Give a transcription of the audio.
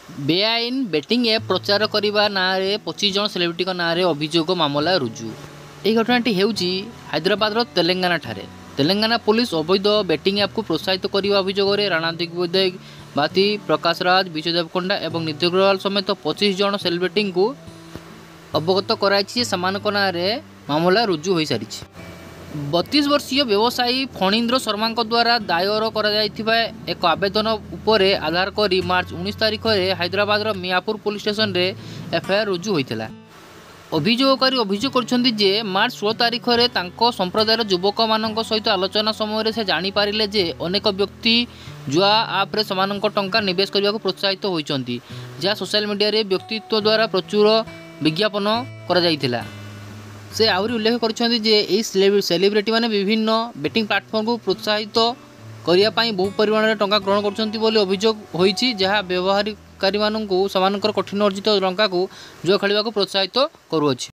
बेआईन betting app प्रचार करने ना 25 जन सेलिब्रिटी ना अभियोग मामला रुजु। यह घटनाटी हेउची हैदराबाद तेलंगाना ठारे। तेलंगाना पुलिस अवैध बेटिंग एप को प्रोत्साहित करने अभियोग राणा दिग्विजय, बाती, प्रकाश राज, विजय देवकोंडा और नित्य अग्रवाल समेत 25 जन सेलिब्रिटी को अवगत कराई ना मामला रुजु हो सारी। 32 वर्षीय व्यवसायी फणींद्र शर्मा द्वारा दायर कर एक आवेदन उपरे आधार करी मार्च 19 तारिख में हैदराबाद मियापुर पुलिस स्टेशन रे एफआईआर रुजु होता। अभियोगकारी अभियोग कर मार्च 16 तारिख में संप्रदायर युवक मान सहित आलोचना समय से जानीपारे जे अनेक व्यक्ति जुआ आप्रे समान टंका निवेश करने को प्रोत्साहित होती, जहाँ सोशल मीडिया रे व्यक्तित्व द्वारा प्रचुर विज्ञापन कर। से आहरी उल्लेख कर सेलिब्रिटी माने विभिन्न बेटिंग प्लाटफर्म को प्रोत्साहित करने बहु परिमाण में टंका ग्रहण कर अभियोग होती, जहाँ व्यवहारकारी मानू कठिन अर्जित टंका को जुआ खेलने को प्रोत्साहित करुअछि।